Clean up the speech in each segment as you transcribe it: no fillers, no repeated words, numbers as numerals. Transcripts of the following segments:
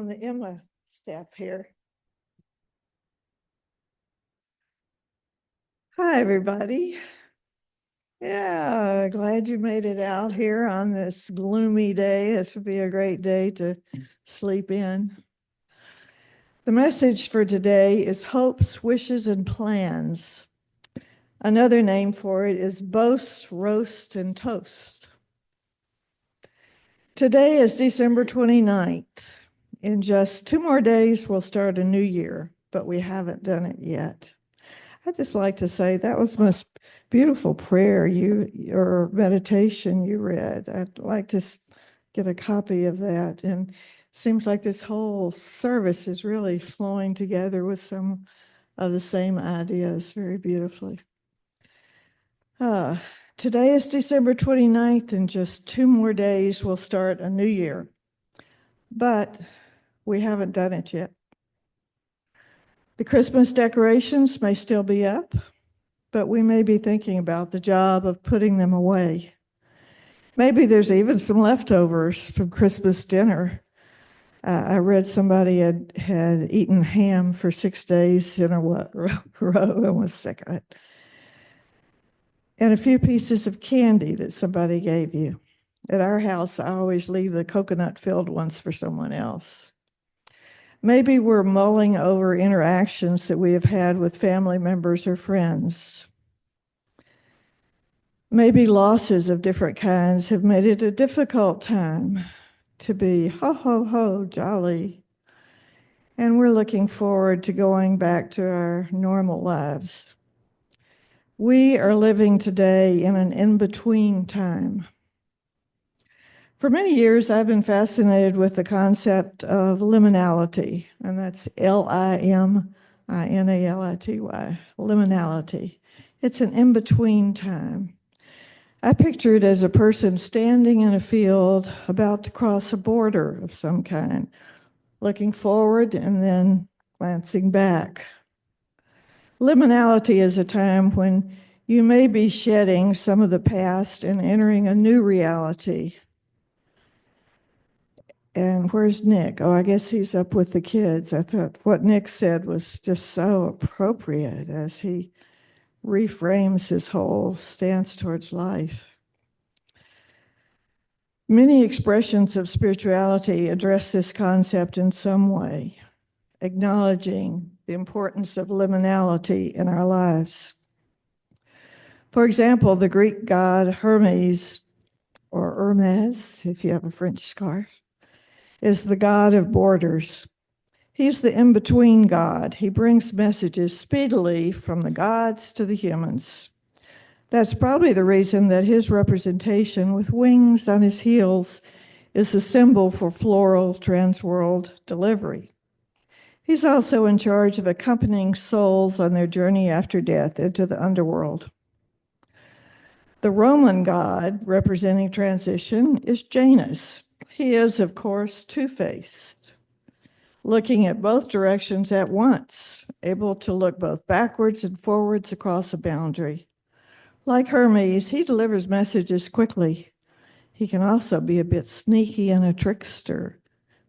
on the Emma step here. Hi, everybody. Yeah, glad you made it out here on this gloomy day. This would be a great day to sleep in. The message for today is hopes, wishes, and plans. Another name for it is boast, roast, and toast. Today is December 29th. In just 2 more days, we'll start a new year, but we haven't done it yet. I'd just like to say that was the most beautiful prayer or meditation you read. I'd like to get a copy of that. And it seems like this whole service is really flowing together with some of the same ideas very beautifully. Today is December 29th. In just 2 more days, we'll start a new year. But we haven't done it yet. The Christmas decorations may still be up, but we may be thinking about the job of putting them away. Maybe there's even some leftovers from Christmas dinner. I read somebody had eaten ham for 6 days in a row and was sick of it. And a few pieces of candy that somebody gave you. At our house, I always leave the coconut-filled ones for someone else. Maybe we're mulling over interactions that we have had with family members or friends. Maybe losses of different kinds have made it a difficult time to be ho, ho, ho, jolly. And we're looking forward to going back to our normal lives. We are living today in an in-between time. For many years, I've been fascinated with the concept of liminality, and that's Liminality, liminality. It's an in-between time. I picture it as a person standing in a field about to cross a border of some kind, looking forward and then glancing back. Liminality is a time when you may be shedding some of the past and entering a new reality. And where's Nick? Oh, I guess he's up with the kids. I thought what Nick said was just so appropriate as he reframes his whole stance towards life. Many expressions of spirituality address this concept in some way, acknowledging the importance of liminality in our lives. For example, the Greek god Hermes, or Hermes, if you have a French scarf, is the god of borders. He's the in-between god. He brings messages speedily from the gods to the humans. That's probably the reason that his representation with wings on his heels is a symbol for floral transworld delivery. He's also in charge of accompanying souls on their journey after death into the underworld. The Roman god representing transition is Janus. He is, of course, two-faced, looking at both directions at once, able to look both backwards and forwards across a boundary. Like Hermes, he delivers messages quickly. He can also be a bit sneaky and a trickster,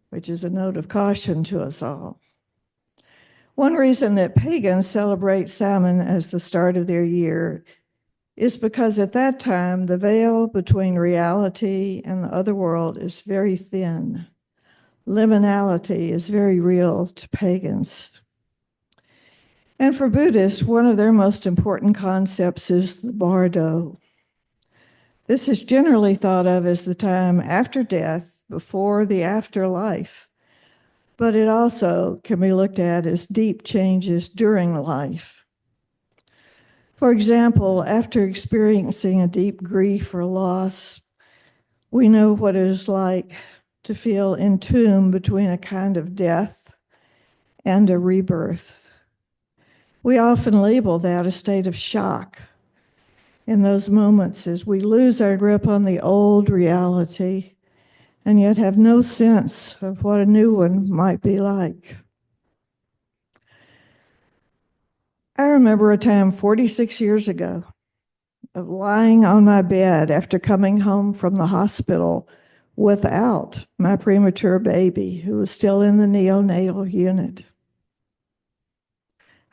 which is a note of caution to us all. One reason that pagans celebrate Samhain as the start of their year is because at that time, the veil between reality and the other world is very thin. Liminality is very real to pagans. And for Buddhists, one of their most important concepts is the bardo. This is generally thought of as the time after death, before the afterlife, but it also can be looked at as deep changes during life. For example, after experiencing a deep grief or loss, we know what it is like to feel entombed between a kind of death and a rebirth. We often label that a state of shock in those moments as we lose our grip on the old reality and yet have no sense of what a new one might be like. I remember a time 46 years ago of lying on my bed after coming home from the hospital without my premature baby who was still in the neonatal unit.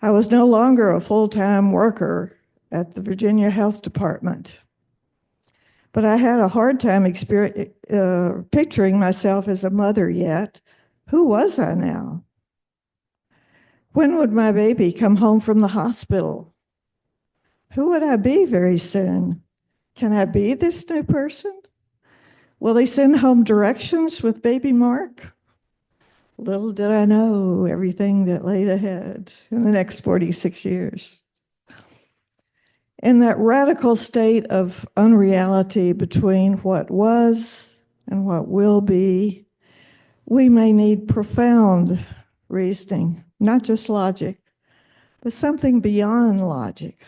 I was no longer a full-time worker at the Virginia Health Department, but I had a hard time picturing myself as a mother yet. Who was I now? When would my baby come home from the hospital? Who would I be very soon? Can I be this new person? Will they send home directions with baby Mark? Little did I know everything that laid ahead in the next 46 years. In that radical state of unreality between what was and what will be, we may need profound reasoning, not just logic, but something beyond logic,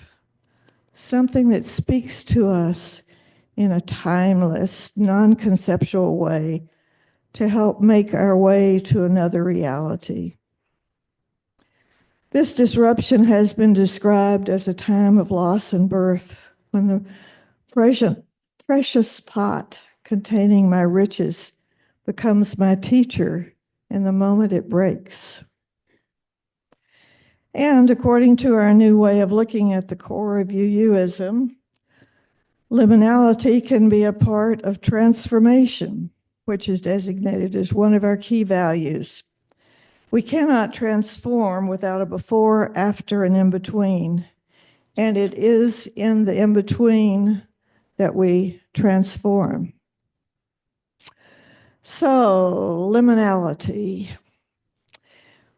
something that speaks to us in a timeless, non-conceptual way to help make our way to another reality. This disruption has been described as a time of loss and birth, when the precious pot containing my riches becomes my teacher in the moment it breaks. And according to our new way of looking at the core of UUism, liminality can be a part of transformation, which is designated as one of our key values. We cannot transform without a before, after, and in between. And it is in the in between that we transform. So, liminality.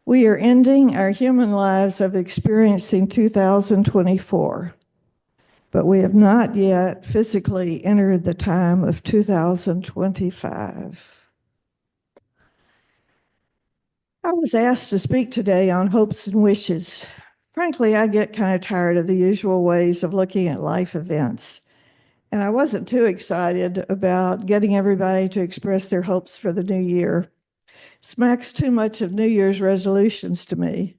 We are ending our human lives of experiencing 2024, but we have not yet physically entered the time of 2025. I was asked to speak today on hopes and wishes. Frankly, I get kind of tired of the usual ways of looking at life events. And I wasn't too excited about getting everybody to express their hopes for the new year. Smacks too much of New Year's resolutions to me,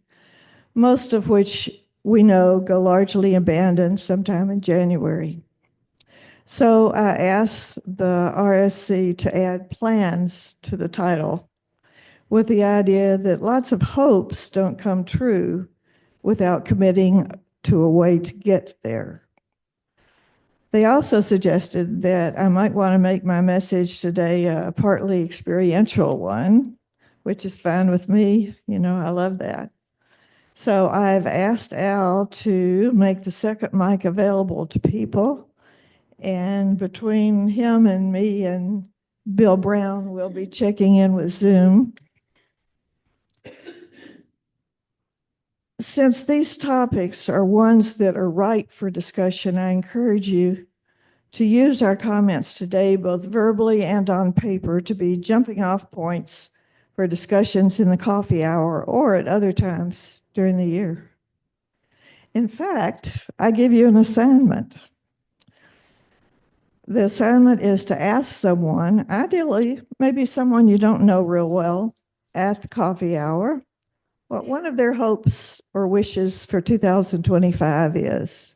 most of which we know go largely abandoned sometime in January. So I asked the RSC to add plans to the title, with the idea that lots of hopes don't come true without committing to a way to get there. They also suggested that I might want to make my message today a partly experiential one, which is fine with me. You know, I love that. So I've asked Al to make the second mic available to people. And between him and me and Bill Brown, we'll be checking in with Zoom. Since these topics are ones that are ripe for discussion, I encourage you to use our comments today, both verbally and on paper, to be jumping off points for discussions in the coffee hour or at other times during the year. In fact, I give you an assignment. The assignment is to ask someone, ideally, maybe someone you don't know real well, at the coffee hour, what one of their hopes or wishes for 2025 is.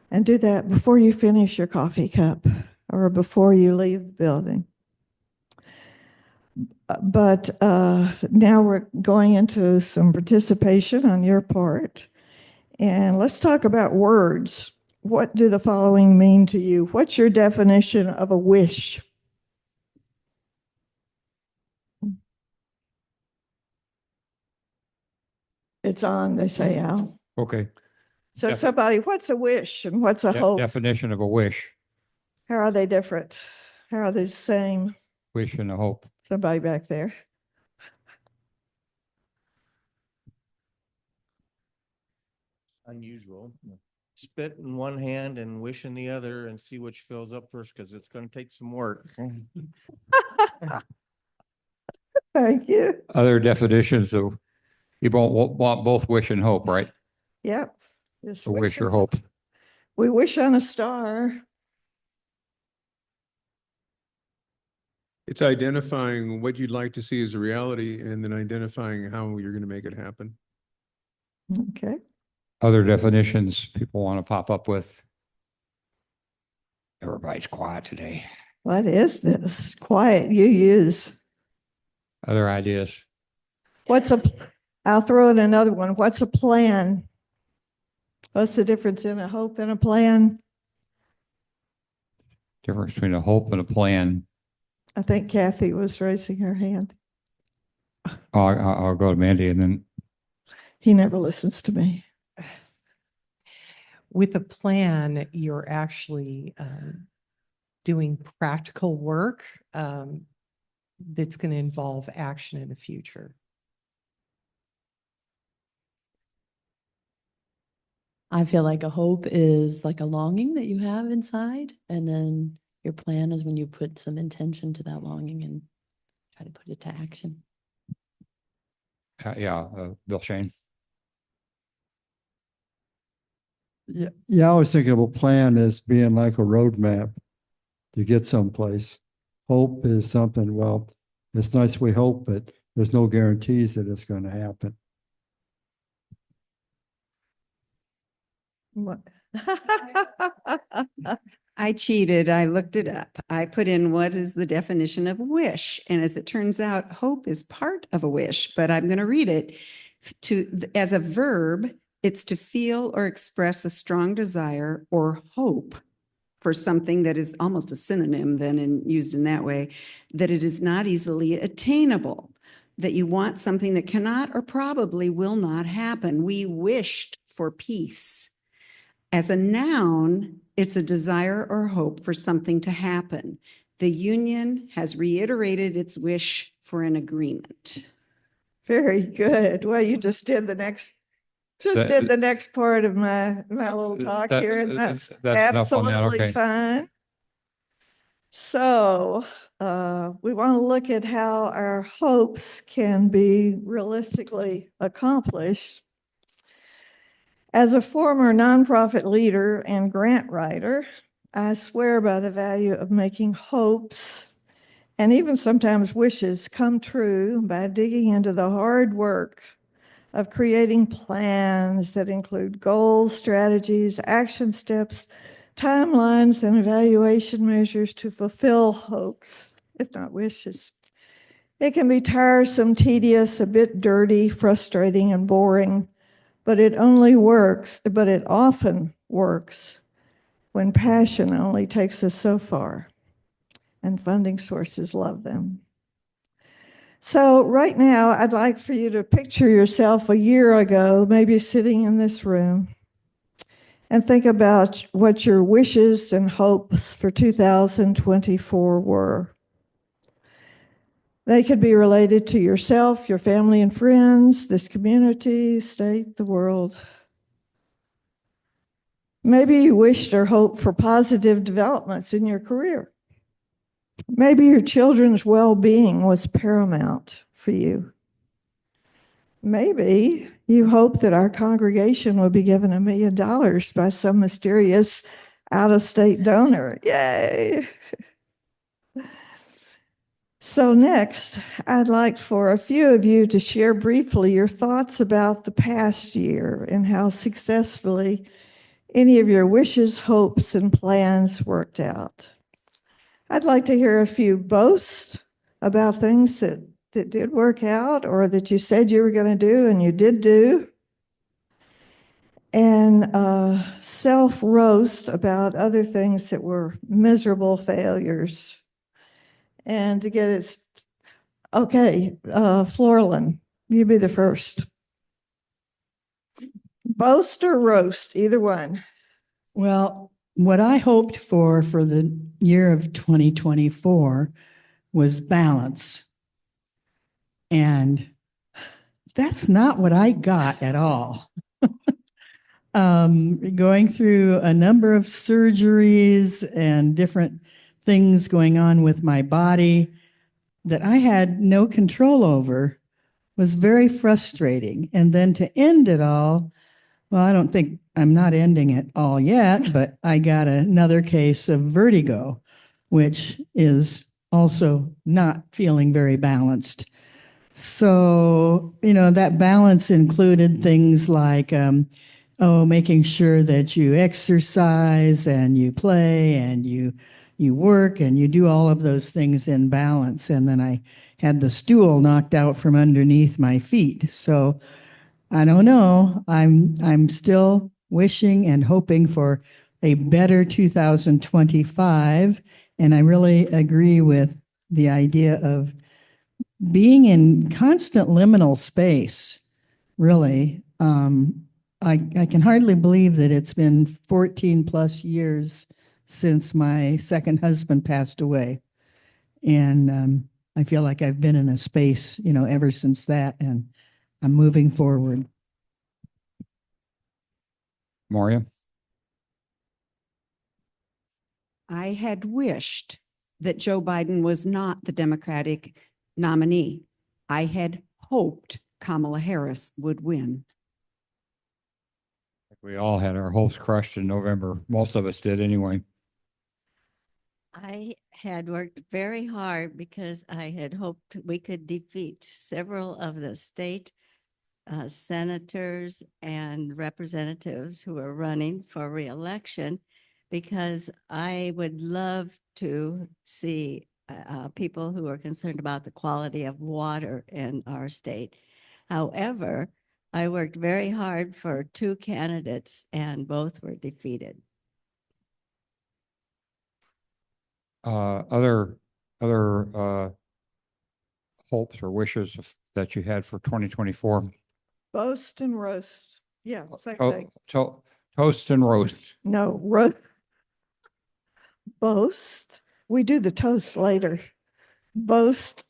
And do that before you finish your coffee cup or before you leave the building. But now we're going into some participation on your part. And let's talk about words. What do the following mean to you? What's your definition of a wish? It's on, they say, Al. Okay. So somebody, what's a wish and what's a hope? Definition of a wish. How are they different? How are they the same? Wish and a hope. Somebody back there. Unusual. Spit in one hand and wish in the other and see which fills up first, because it's going to take some work. Thank you. Other definitions of you want both wish and hope, right? Yep. Just So wish or hope. We wish on a star. It's identifying what you'd like to see as a reality and then identifying how you're going to make it happen. Okay. Other definitions people want to pop up with. Everybody's quiet today. What is this? Quiet you use. Other ideas? I'll throw in another one. What's a plan? What's the difference in a hope and a plan? Difference between a hope and a plan. I think Kathy was raising her hand. Oh, I'll go to Mandy and then, He never listens to me. With a plan, you're actually doing practical work that's going to involve action in the future. I feel like a hope is like a longing that you have inside, and then your plan is when you put some intention to that longing and try to put it to action. Bill Shane. Yeah, I was thinking of a plan as being like a roadmap to get someplace. Hope is something, well, it's nice we hope, but there's no guarantees that it's going to happen. What? I cheated. I looked it up. I put in what is the definition of wish. And as it turns out, hope is part of a wish, but I'm going to read it as a verb. It's to feel or express a strong desire or hope for something that is almost a synonym then used in that way, that it is not easily attainable, that you want something that cannot or probably will not happen. We wished for peace. As a noun, it's a desire or hope for something to happen. The union has reiterated its wish for an agreement. Very good. Well, you just did the next part of my little talk here, and that's enough on that. absolutely Okay. fine. So we want to look at how our hopes can be realistically accomplished. As a former nonprofit leader and grant writer, I swear by the value of making hopes and even sometimes wishes come true by digging into the hard work of creating plans that include goals, strategies, action steps, timelines, and evaluation measures to fulfill hopes, if not wishes. It can be tiresome, tedious, a bit dirty, frustrating, and boring, but it often works when passion only takes us so far, and funding sources love them. So right now, I'd like for you to picture yourself a year ago, maybe sitting in this room, and think about what your wishes and hopes for 2024 were. They could be related to yourself, your family and friends, this community, state, the world. Maybe you wished or hoped for positive developments in your career. Maybe your children's well-being was paramount for you. Maybe you hope that our congregation will be given $1 million by some mysterious out-of-state donor. Yay! So next, I'd like for a few of you to share briefly your thoughts about the past year and how successfully any of your wishes, hopes, and plans worked out. I'd like to hear a few boasts about things that did work out or that you said you were going to do and you did do, and self-roast about other things that were miserable failures. And to get it, okay, Florlin, you be the first. Boast or roast, either one. Well, what I hoped for the year of 2024 was balance. And that's not what I got at all. Going through a number of surgeries and different things going on with my body that I had no control over was very frustrating. And then to end it all, well, I'm not ending it all yet, but I got another case of vertigo, which is also not feeling very balanced. So, that balance included things like, making sure that you exercise and you play and you you work and you do all of those things in balance. And then I had the stool knocked out from underneath my feet. So I don't know. I'm still wishing and hoping for a better 2025. And I really agree with the idea of being in constant liminal space, really. I can hardly believe that it's been 14 plus years since my second husband passed away. And I feel like I've been in a space, ever since that, and I'm moving forward. Maria? I had wished that Joe Biden was not the Democratic nominee. I had hoped Kamala Harris would win. We all had our hopes crushed in November. Most of us did anyway. I had worked very hard because I had hoped we could defeat several of the state senators and representatives who are running for reelection, because I would love to see people who are concerned about the quality of water in our state. However, I worked very hard for two candidates and both were defeated. Other hopes or wishes that you had for 2024? Boast and roast. Yeah, same To- thing. Toast and roast. No, boast. We do the toast later. Boast.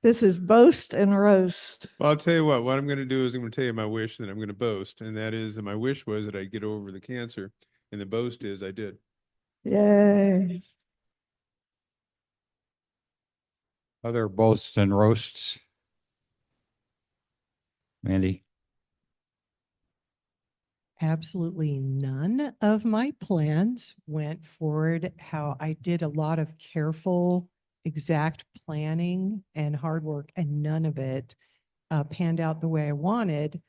This is boast and roast. Well, I'll tell you what I'm going to do is I'm going to tell you my wish, and then I'm going to boast. And that is that my wish was that I get over the cancer. And the boast is I did. Yay. Other boasts and roasts? Mandy? Absolutely none of my plans went forward how I did. A lot of careful, exact planning and hard work, and none of it panned out the way I wanted.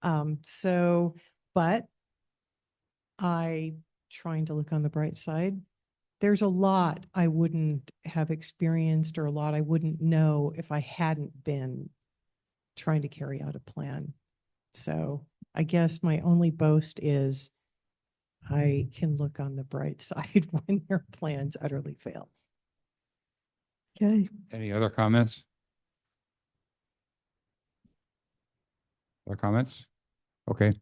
But trying to look on the bright side, there's a lot I wouldn't have experienced, or a lot I wouldn't know if I hadn't been trying to carry out a plan. So I guess my only boast is I can look on the bright side when your plans utterly fail. Okay. Any other comments? Other comments? Okay.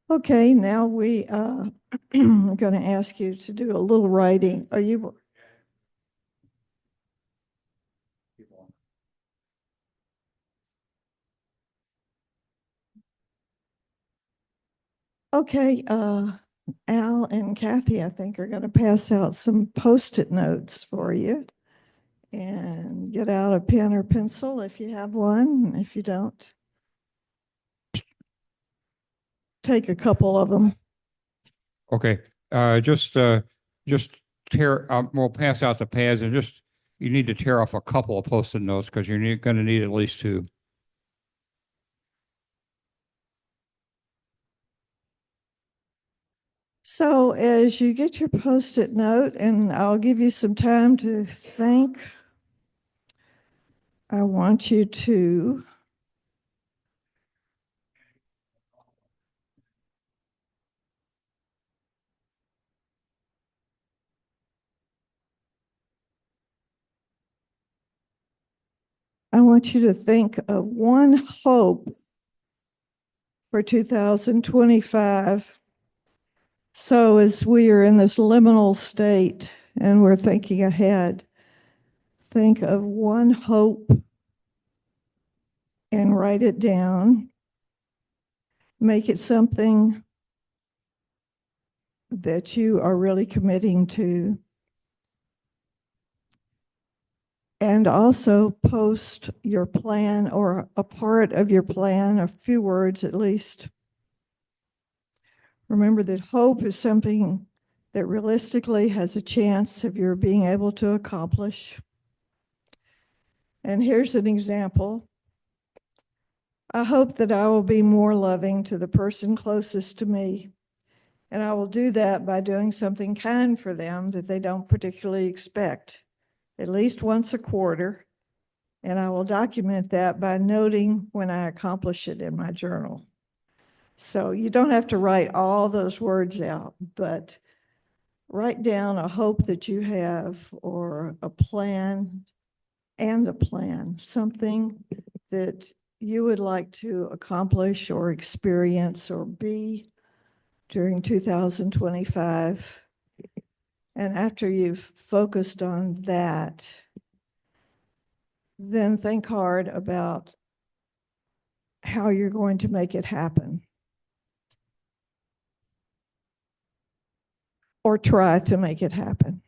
Okay, now we are going to ask you to do a little writing. Are you? Okay, Al and Kathy, I think, are going to pass out some Post-it notes for you. And get out a pen or pencil if you have one. If you don't, take a couple of them. Okay. Just tear, we'll pass out the pads and you need to tear off a couple of Post-it notes because you're going to need at least two. So as you get your Post-it note, and I'll give you some time to think, I want you to think of one hope for 2025. So as we are in this liminal state and we're thinking ahead, think of one hope and write it down. Make it something that you are really committing to. And also post your plan or a part of your plan, a few words at least. Remember that hope is something that realistically has a chance of your being able to accomplish. And here's an example. I hope that I will be more loving to the person closest to me And I will do that by doing something kind for them that they don't particularly expect, at least once a quarter. And I will document that by noting when I accomplish it in my journal. So you don't have to write all those words out, but write down a hope that you have or a plan and a plan, something that you would like to accomplish or experience or be during 2025. And after you've focused on that, then think hard about how you're going to make it happen. Or try to make it happen.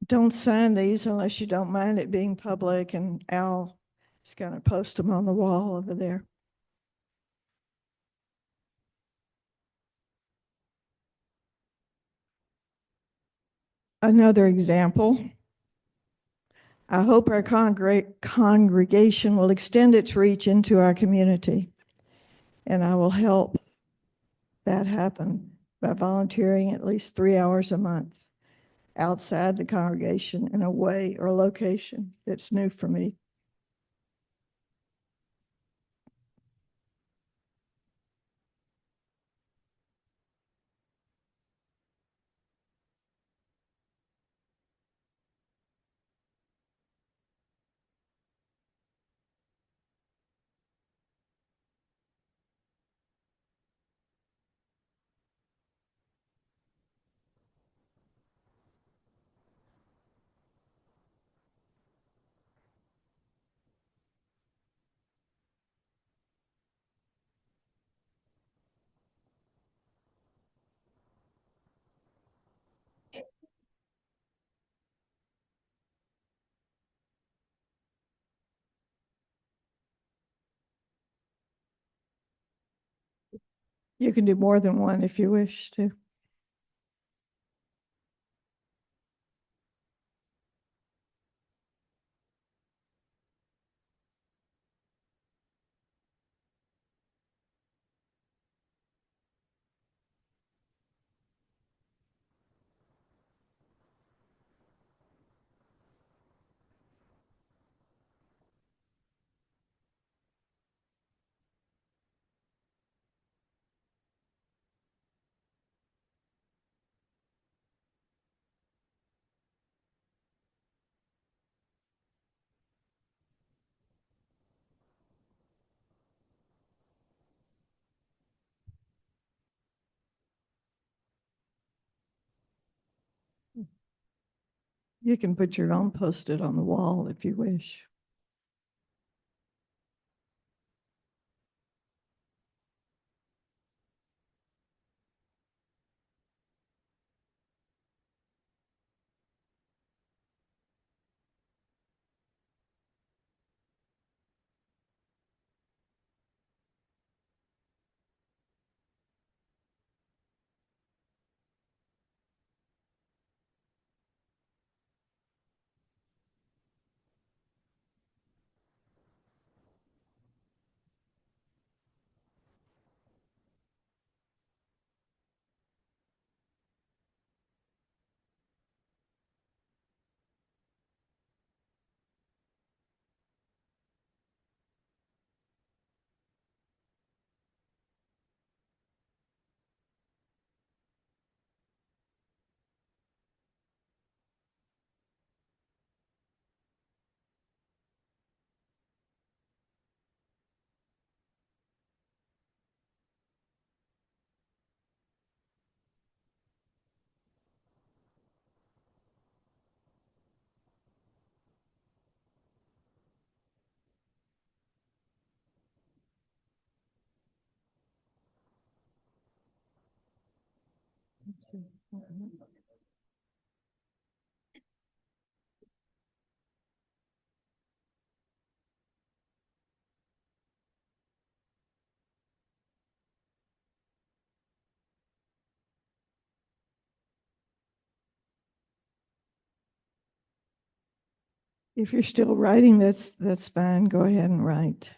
Don't sign these unless you don't mind it being public, and Al is going to post them on the wall over there. Another example. I hope our congregation will extend its reach into our community, and I will help that happen by volunteering at least 3 hours a month outside the congregation in a way or location that's new for me. You can do more than one if you wish to. You can put your own post-it on the wall if you wish. Let's see. If you're still writing, that's fine. Go ahead and write.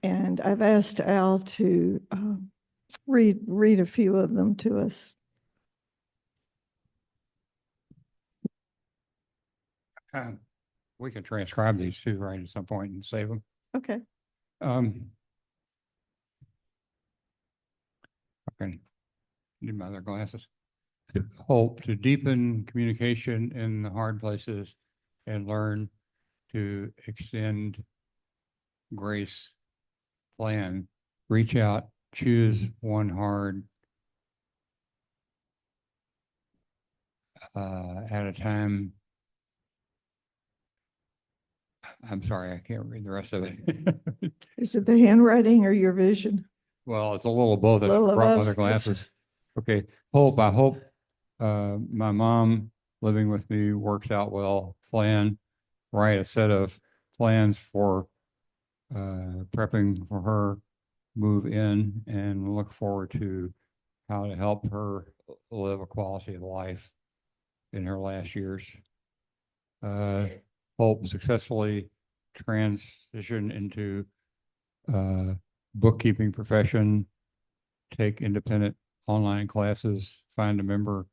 And I've asked Al to read a few of them to us. We can transcribe these too, right, at some point and save them. Okay. Okay. Need my other glasses. Hope to deepen communication in the hard places and learn to extend grace. Plan, reach out, choose one hard at a time. I'm sorry, I can't read the rest of it. Is it the handwriting or your vision? Well, it's a little of both. I Little of brought my both. other glasses. Okay, hope, I hope my mom living with me works out well. Plan, write a set of plans for prepping for her move in and look forward to how to help her live a quality of life in her last years. Hope successfully transition into bookkeeping profession, take independent online classes, find a member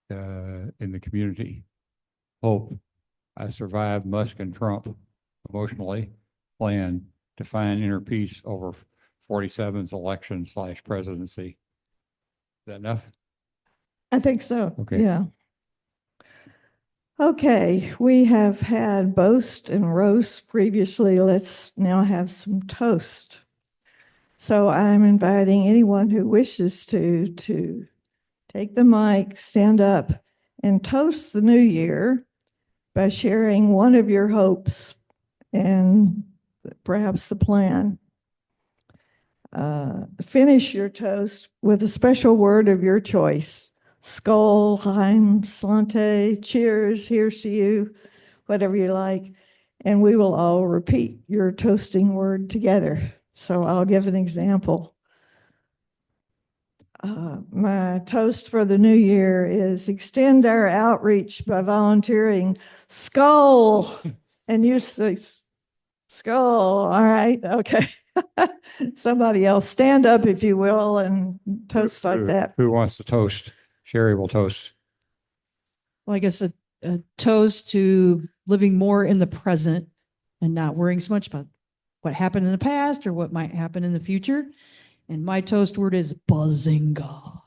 in the community. Hope I survived Musk and Trump emotionally. Plan to find inner peace over 47's election / presidency. Is that enough? I think so. Okay. Yeah. Okay, we have had boast and roast previously. Let's now have some toast. So I'm inviting anyone who wishes to take the mic, stand up, and toast the new year by sharing one of your hopes and perhaps the plan. Finish your toast with a special word of your choice. Skål, Heim, Slante, cheers, here's to you, whatever you like. And we will all repeat your toasting word together. So I'll give an example. My toast for the new year is extend our outreach by volunteering. Skål! And you say, Skål. All right. Okay. Somebody else stand up, if you will, and toast like that. Who wants to toast? Sherry will toast. Well, I guess a toast to living more in the present and not worrying so much about what happened in the past or what might happen in the future. And my toast word is bazinga.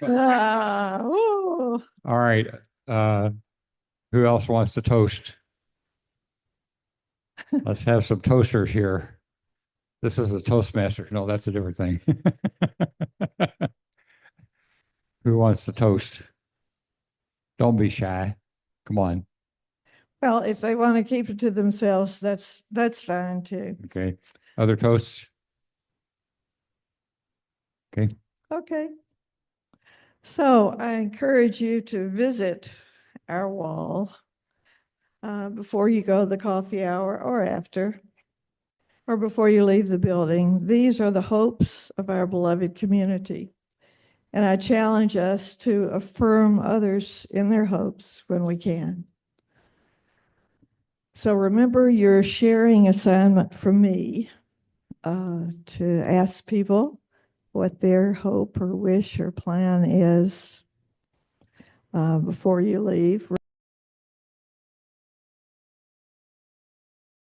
Ooh. All right. Who else wants to toast? Let's have some toasters here. This is a Toastmaster. No, that's a different thing. Who wants to toast? Don't be shy. Come on. Well, if they want to keep it to themselves, that's fine too. Okay. Other toasts? Okay. Okay. So I encourage you to visit our wall before you go to the coffee hour or after, or before you leave the building. These are the hopes of our beloved community. And I challenge us to affirm others in their hopes when we can. So remember your sharing assignment from me to ask people what their hope or wish or plan is before you leave.